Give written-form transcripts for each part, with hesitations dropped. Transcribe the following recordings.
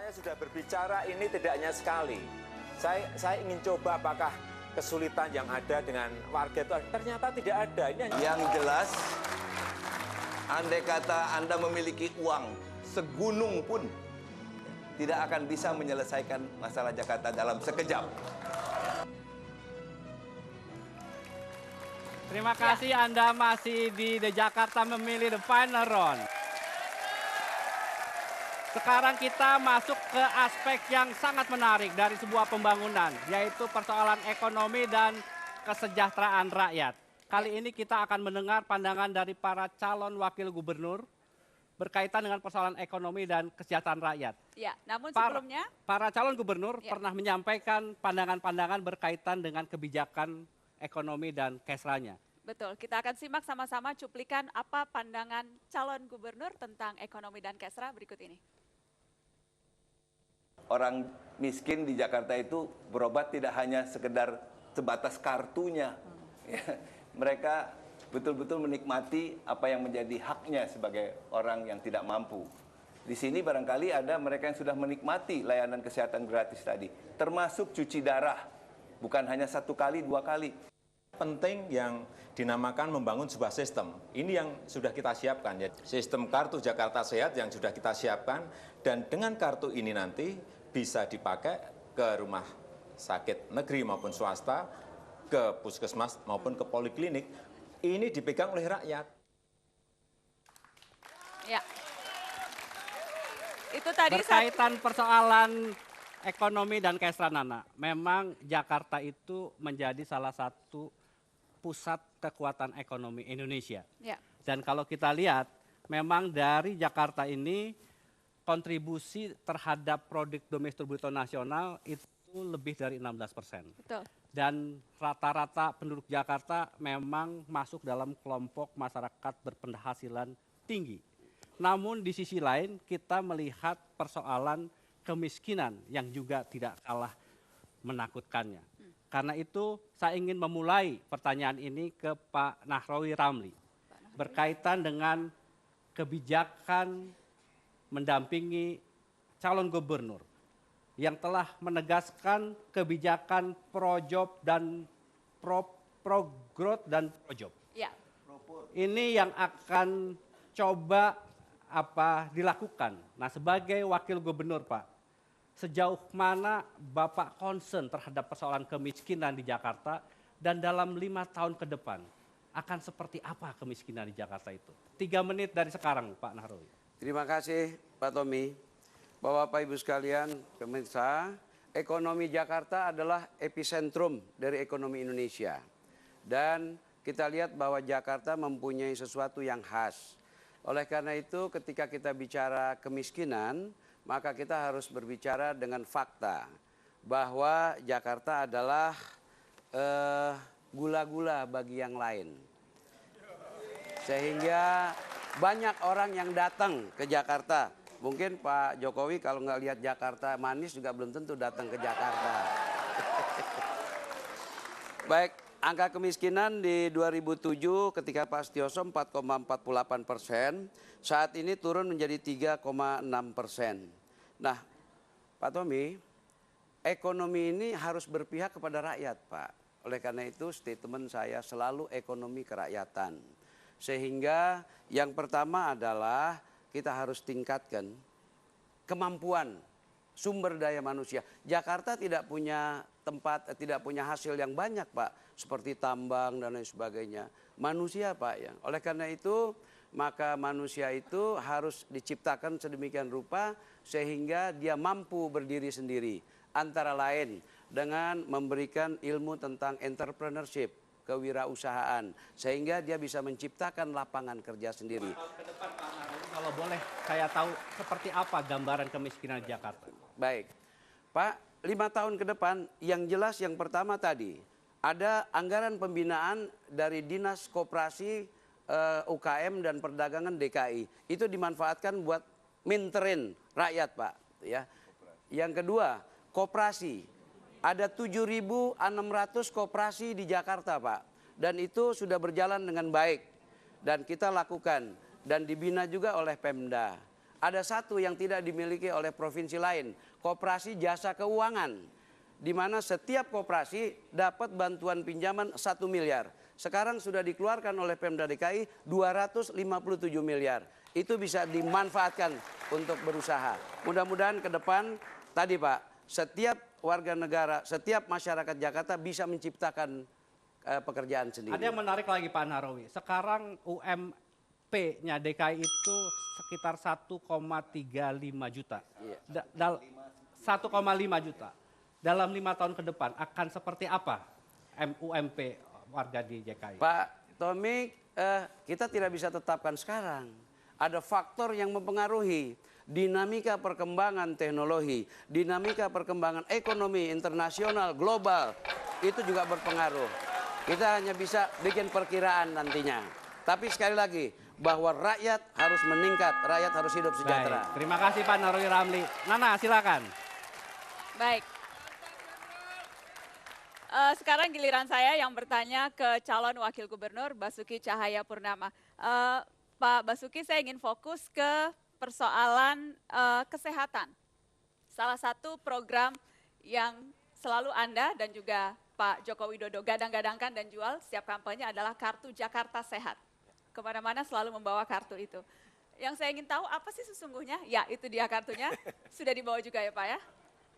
Saya sudah berbicara ini tidak hanya sekali. Saya ingin coba apakah kesulitan yang ada dengan warga itu ternyata tidak ada. Ini hanya... Yang jelas, andai kata Anda memiliki uang segunung pun, tidak akan bisa menyelesaikan masalah Jakarta dalam sekejap. Terima kasih Anda masih di The Jakarta memilih The Final Round. Sekarang kita masuk ke aspek yang sangat menarik dari sebuah pembangunan, yaitu persoalan ekonomi dan kesejahteraan rakyat. Kali ini kita akan mendengar pandangan dari para calon wakil gubernur berkaitan dengan persoalan ekonomi dan kesejahteraan rakyat. Ya, namun sebelumnya para calon gubernur pernah menyampaikan pandangan-pandangan berkaitan dengan kebijakan ekonomi dan kesranya. betul, kita akan simak sama-sama cuplikan apa pandangan calon gubernur tentang ekonomi dan kesra berikut ini. Orang miskin di Jakarta itu berobat tidak hanya sekedar sebatas kartunya. Ya, mereka betul-betul menikmati apa yang menjadi haknya sebagai orang yang tidak mampu. Di sini barangkali ada mereka yang sudah menikmati layanan kesehatan gratis tadi, termasuk cuci darah, bukan hanya 1 kali, 2 kali. Penting yang dinamakan membangun sebuah sistem. Ini yang sudah kita siapkan, ya. Sistem kartu Jakarta Sehat yang sudah kita siapkan, dan dengan kartu ini nanti bisa dipakai ke rumah sakit negeri maupun swasta, ke puskesmas maupun ke poliklinik. Ini dipegang oleh rakyat. Ya. Itu tadi berkaitan persoalan ekonomi dan kesra, Nana. Memang Jakarta itu menjadi salah satu pusat kekuatan ekonomi Indonesia. Ya. Dan kalau kita lihat, memang dari Jakarta ini kontribusi terhadap produk domestik bruto nasional itu lebih dari 16%. Betul. Dan rata-rata penduduk Jakarta memang masuk dalam kelompok masyarakat berpenghasilan tinggi. Namun di sisi lain kita melihat persoalan kemiskinan yang juga tidak kalah menakutkannya. Karena itu saya ingin memulai pertanyaan ini ke Pak Nahrawi Ramli. Berkaitan dengan kebijakan mendampingi calon gubernur yang telah menegaskan kebijakan pro-job dan pro-growth dan pro-job. Ya. Ini yang akan coba dilakukan. Nah, sebagai wakil gubernur, Pak, sejauh mana Bapak concern terhadap persoalan kemiskinan di Jakarta dan dalam 5 tahun ke depan akan seperti apa kemiskinan di Jakarta itu? 3 menit dari sekarang, Pak Nahrawi. Terima kasih Pak Tommy. Bapak Ibu sekalian, pemirsa, ekonomi Jakarta adalah epicentrum dari ekonomi Indonesia. Dan kita lihat bahwa Jakarta mempunyai sesuatu yang khas. Oleh karena itu ketika kita bicara kemiskinan, maka kita harus berbicara dengan fakta. Bahwa Jakarta adalah gula-gula bagi yang lain. Sehingga banyak orang yang datang ke Jakarta. Mungkin Pak Jokowi kalau nggak lihat Jakarta manis juga belum tentu datang ke Jakarta. Baik, angka kemiskinan di 2007 ketika Pak Setioso 4,48%, saat ini turun menjadi 3,6%. Nah, Pak Tommy, ekonomi ini harus berpihak kepada rakyat, Pak. Oleh karena itu statement saya selalu ekonomi kerakyatan. Sehingga yang pertama adalah kita harus tingkatkan kemampuan sumber daya manusia. Jakarta tidak punya tempat, tidak punya hasil yang banyak, Pak. Seperti tambang dan lain sebagainya. Manusia, Pak. Ya. Oleh karena itu, maka manusia itu harus diciptakan sedemikian rupa sehingga dia mampu berdiri sendiri. Antara lain dengan memberikan ilmu tentang entrepreneurship, kewirausahaan, sehingga dia bisa menciptakan lapangan kerja sendiri. Ke depan, Pak Nahrawi, kalau boleh saya tahu seperti apa gambaran kemiskinan di Jakarta? Baik, Pak, 5 tahun ke depan yang jelas yang pertama tadi, ada anggaran pembinaan dari Dinas Koperasi, UKM dan Perdagangan DKI. Itu dimanfaatkan buat minterin rakyat, Pak. Ya. Yang kedua, koperasi. Ada 7.600 koperasi di Jakarta, Pak. Dan itu sudah berjalan dengan baik. Dan kita lakukan. Dan dibina juga oleh Pemda. ada satu yang tidak dimiliki oleh provinsi lain, Koperasi Jasa Keuangan, di mana setiap koperasi dapat bantuan pinjaman 1 miliar. Sekarang sudah dikeluarkan oleh Pemda DKI 257 miliar. Itu bisa dimanfaatkan untuk berusaha. Mudah-mudahan ke depan, tadi Pak, setiap warga negara, setiap masyarakat Jakarta bisa menciptakan pekerjaan sendiri. Ada yang menarik lagi Pak Nahrawi. Sekarang UMP-nya DKI itu sekitar 1,35 juta. Iya. 1,5 juta. Dalam 5 tahun ke depan akan seperti apa UMP warga di DKI? Pak Tommy, kita tidak bisa tetapkan sekarang. Ada faktor yang mempengaruhi dinamika perkembangan teknologi, dinamika perkembangan ekonomi internasional, global, itu juga berpengaruh. Kita hanya bisa bikin perkiraan nantinya. Tapi sekali lagi, bahwa rakyat harus meningkat, rakyat harus hidup sejahtera. Baik, terima kasih Pak Nahrawi Ramli. Nana, silakan. Baik. Sekarang giliran saya yang bertanya ke calon wakil gubernur Basuki Cahayapurnama. Pak Basuki, saya ingin fokus ke persoalan kesehatan. Salah satu program yang selalu Anda dan juga Pak Joko Widodo gadang-gadangkan dan jual setiap kampanye adalah Kartu Jakarta Sehat. Kemana-mana selalu membawa kartu itu. Yang saya ingin tahu apa sih sesungguhnya? Ya, itu dia kartunya. Sudah dibawa juga ya Pak ya.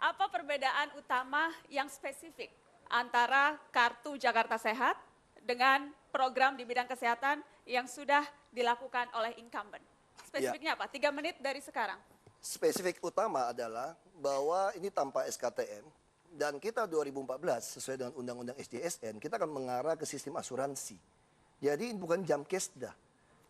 Apa perbedaan utama yang spesifik antara Kartu Jakarta Sehat dengan program di bidang kesehatan yang sudah dilakukan oleh incumbent? Spesifiknya apa? 3 menit dari sekarang. Spesifik utama adalah bahwa ini tanpa SKTM dan kita 2014 sesuai dengan Undang-Undang SDSN kita akan mengarah ke sistem asuransi. Jadi ini bukan Jamkesda.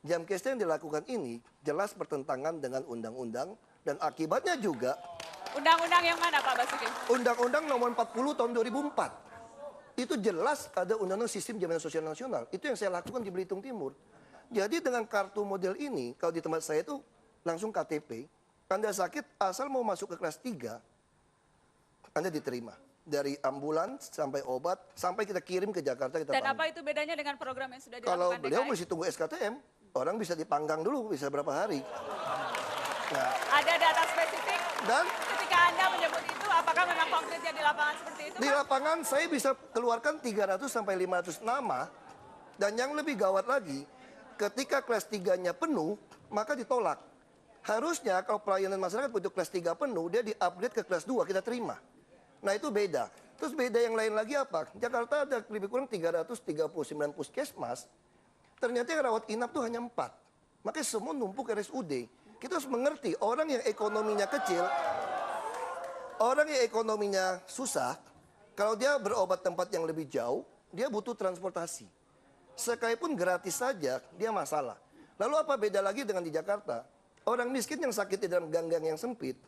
Jamkesda yang dilakukan ini jelas bertentangan dengan undang-undang dan akibatnya juga Undang-undang yang mana Pak Basuki? Undang-Undang nomor 40 tahun 2004. Itu jelas ada Undang-Undang Sistem Jaminan Sosial Nasional. Itu yang saya lakukan di Belitung Timur. Jadi dengan kartu model ini, kalau di tempat saya itu langsung KTP, Anda sakit asal mau masuk ke kelas 3, Anda diterima. Dari ambulans sampai obat, sampai kita kirim ke Jakarta kita Dan panggang. apa itu bedanya dengan program yang sudah dilakukan Kalau beliau DKI? mesti tunggu SKTM, orang bisa dipanggang dulu, bisa berapa hari. Nah, Ada data spesifik? dan Ketika Anda menyebut itu, apakah memang konkretnya di lapangan seperti itu? di Pak? lapangan saya bisa keluarkan 300 sampai 500 nama. Dan yang lebih gawat lagi, ketika kelas 3-nya penuh, maka ditolak. Harusnya kalau pelayanan masyarakat untuk kelas 3 penuh, dia di-upgrade ke kelas 2, kita terima. Nah itu beda. Terus beda yang lain lagi apa? Jakarta ada lebih kurang 339 puskesmas. Ternyata yang rawat inap tuh hanya 4. Makanya semua numpuk RSUD. Kita harus mengerti orang yang ekonominya kecil, orang yang ekonominya susah, kalau dia berobat tempat yang lebih jauh, dia butuh transportasi. Sekalipun gratis saja, dia masalah. Lalu apa beda lagi dengan di Jakarta? Orang miskin yang sakit di dalam gang-gang yang sempit,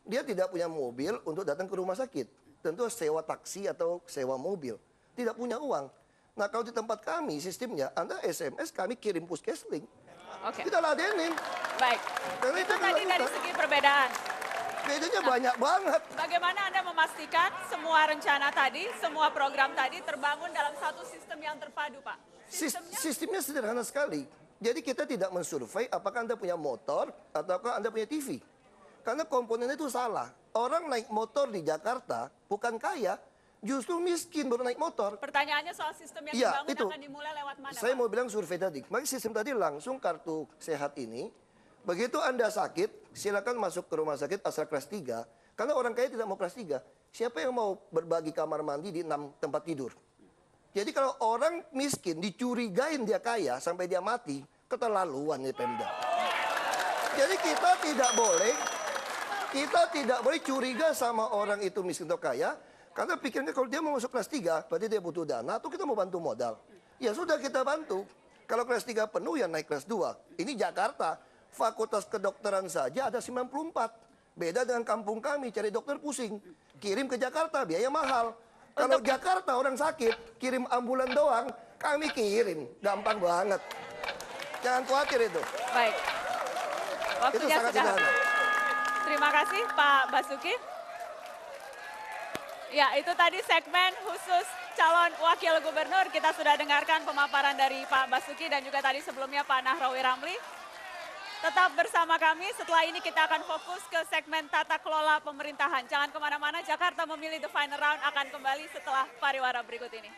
dia tidak punya mobil untuk datang ke rumah sakit. Tentu sewa taksi atau sewa mobil. Tidak punya uang. Nah kalau di tempat kami sistemnya, Anda SMS, kami kirim puskeslink. Oke, Kita ladenin. baik. Karena Itu itu tadi kita dari lakukan. segi perbedaan. Bedanya banyak banget. Bagaimana Anda memastikan semua rencana tadi, semua program tadi terbangun dalam satu sistem yang terpadu, Pak? Sistemnya sederhana sekali. Jadi kita tidak mensurvei apakah Anda punya motor ataukah Anda punya TV. Karena komponennya itu salah. Orang naik motor di Jakarta bukan kaya, justru miskin baru naik motor. Pertanyaannya soal sistem yang Iya, dibangun itu. akan dimulai lewat mana, Saya Pak? mau bilang survei tadi. Maka sistem tadi langsung kartu sehat ini. Begitu Anda sakit, silakan masuk ke rumah sakit asal kelas 3. Karena orang kaya tidak mau kelas 3. Siapa yang mau berbagi kamar mandi di 6 tempat tidur? Jadi kalau orang miskin dicurigain dia kaya sampai dia mati, keterlaluan nih Pemda. Jadi kita tidak boleh curiga sama orang itu miskin atau kaya, karena pikirnya kalau dia mau masuk kelas 3, berarti dia butuh dana atau kita mau bantu modal. Ya sudah kita bantu. Kalau kelas 3 penuh ya naik kelas 2. Ini Jakarta, fakultas kedokteran saja ada 94. Beda dengan kampung kami, cari dokter pusing. Kirim ke Jakarta, biaya mahal. Kalau Jakarta orang sakit, kirim ambulan doang, kami kirim. Gampang banget. Jangan khawatir itu. Baik. Itu Waktunya sangat sudah sederhana. habis. Terima kasih Pak Basuki. Ya, itu tadi segmen khusus calon wakil gubernur. Kita sudah dengarkan pemaparan dari Pak Basuki dan juga tadi sebelumnya Pak Nahrawi Ramli. Tetap bersama kami, setelah ini kita akan fokus ke segmen tata kelola pemerintahan. Jangan kemana-mana, Jakarta Memilih The Final Round akan kembali setelah pariwara berikut ini.